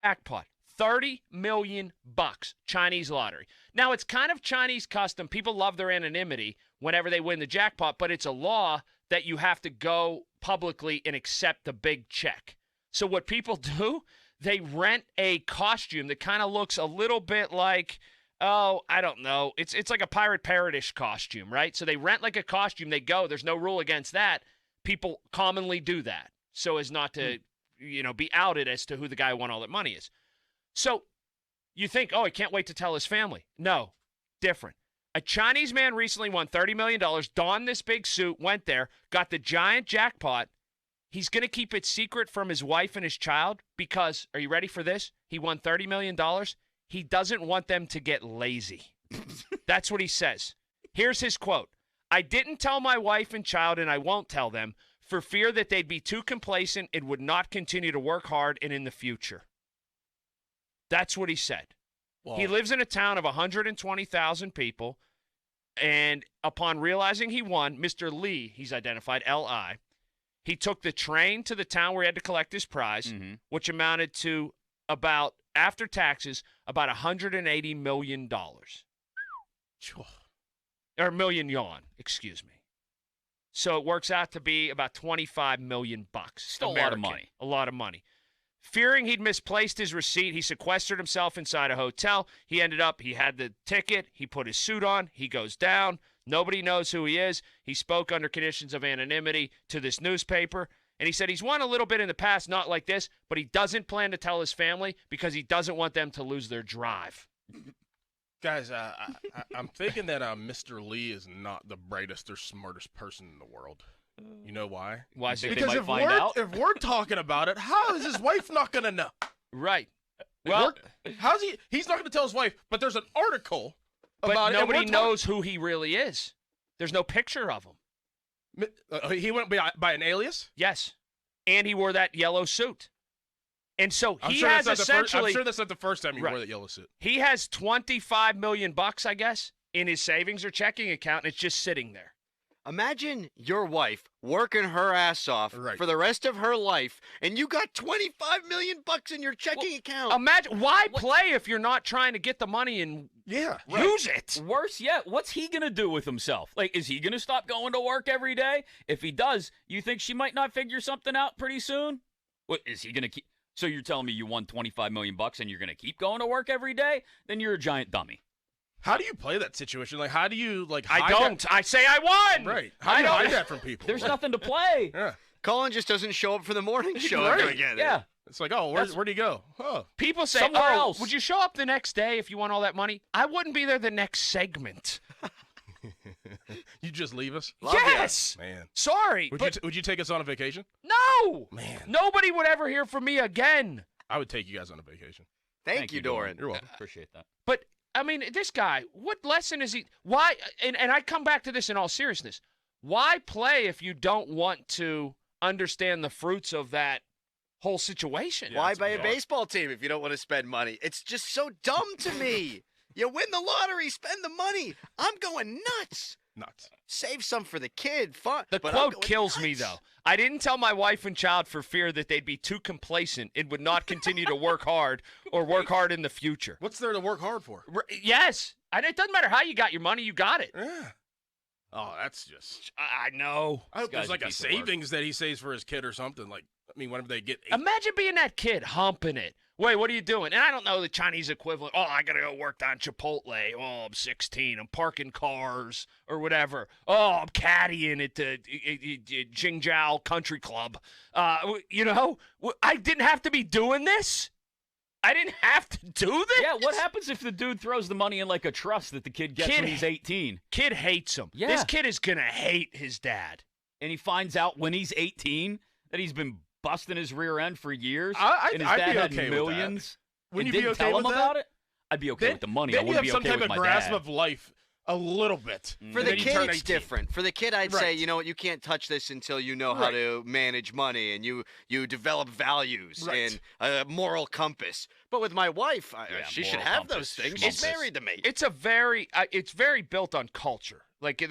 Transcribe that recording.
Jackpot. 30 million bucks, Chinese lottery. Now, it's kind of Chinese custom. People love their anonymity whenever they win the jackpot, but it's a law that you have to go publicly and accept the big check. So what people do, they rent a costume that kind of looks a little bit like, oh, I don't know. It's like a Pirate Parrot-ish costume, right? So they rent like a costume. They go. There's no rule against that. People commonly do that so as not to, be outed as to who the guy who won all that money is. So you think, oh, he can't wait to tell his family. No, different. A Chinese man recently won $30 million, donned this big suit, went there, got the giant jackpot. He's going to keep it secret from his wife and his child because, are you ready for this? He won $30 million. He doesn't want them to get lazy. That's what he says. Here's his quote. I didn't tell my wife and child, and I won't tell them, for fear that they'd be too complacent and would not continue to work hard and in the future. That's what he said. Well, he lives in a town of 120,000 people, and upon realizing he won, Mr. Lee, he's identified, L-I, he took the train to the town where he had to collect his prize, which amounted to about, after taxes, about $180 million. Or million yuan, excuse me. So it works out to be about 25 million bucks. Still American. A lot of money. A lot of money. Fearing he'd misplaced his receipt, he sequestered himself inside a hotel. He had the ticket, he put his suit on, he goes down. Nobody knows who he is. He spoke under conditions of anonymity to this newspaper, and he said he's won a little bit in the past, not like this, but he doesn't plan to tell his family because he doesn't want them to lose their drive. Guys, I'm thinking that Mr. Lee is not the brightest or smartest person in the world. You know why? Why is it? Because if we're talking about it, how is his wife not going to know? Right. Well, how's he's not going to tell his wife, but there's an article about it. But nobody knows who he really is. There's no picture of him. He went by an alias? Yes. And he wore that yellow suit. And so I'm he sure has essentially. I'm sure that's not the first time he wore that yellow suit. He has 25 million bucks, I guess, in his savings or checking account, and it's just sitting there. Imagine your wife working her ass off for the rest of her life, and you got 25 million bucks in your checking account. Imagine why play if you're not trying to get the money and use it. Worse yet, what's he gonna do with himself? Like, is he gonna stop going to work every day? If he does, you think she might not figure something out pretty soon? What is he gonna keep? So you're telling me you won 25 million bucks and you're gonna keep going to work every day? Then you're a giant dummy. How do you play that situation? Like, how do you, I don't. I say I won. Right. How do you hide that from people? There's nothing to play. Yeah. Colin just doesn't show up for the morning show ever again. Yeah. It's like, oh, where'd he go? Oh. People say, somewhere else. Would you show up the next day if you won all that money? I wouldn't be there the next segment. You just leave us? Yes. Man. Sorry. Would you take us on a vacation? No. Man. Nobody would ever hear from me again. I would take you guys on a vacation. Thank you, Doran. You're welcome. Appreciate that. But I mean, this guy, what lesson is he? Why? And I come back to this in all seriousness. Why play if you don't want to understand the fruits of that whole situation? Why buy a baseball team if you don't want to spend money? It's just so dumb to me. You win the lottery, spend the money. I'm going nuts. Nuts. Save some for the kid. Fun. The quote kills me, though. I didn't tell my wife and child for fear that they'd be too complacent and would not continue to work hard or work hard in the future. What's there to work hard for? Yes. It doesn't matter how you got your money, you got it. Yeah. Oh, that's just... I know. I hope there's like a savings that he saves for his kid or something. Like, I mean, whenever they get... Imagine being that kid humping it. Wait, what are you doing? And I don't know the Chinese equivalent. Oh, I got to go work down Chipotle. Oh, I'm 16. I'm parking cars or whatever. Oh, I'm caddying at the Jingzhou Country Club. I didn't have to be doing this. I didn't have to do this. Yeah, what happens if the dude throws the money in like a trust that the kid gets when he's 18? Kid hates him. Yeah. This kid is going to hate his dad. And he finds out when he's 18 that he's been busting his rear end for years. I'd and his dad be had okay millions. Would you didn't be okay tell with him that? about it? I'd be okay with the money. I wouldn't be okay with my dad. Some type of grasp of life a little bit. For the kid, it's 18. different. For the kid, I'd say, you know what, you can't touch this until you know how to manage money and you develop values and a moral compass. But with my wife, she should have those things. She's married to me. It's very built on culture. Like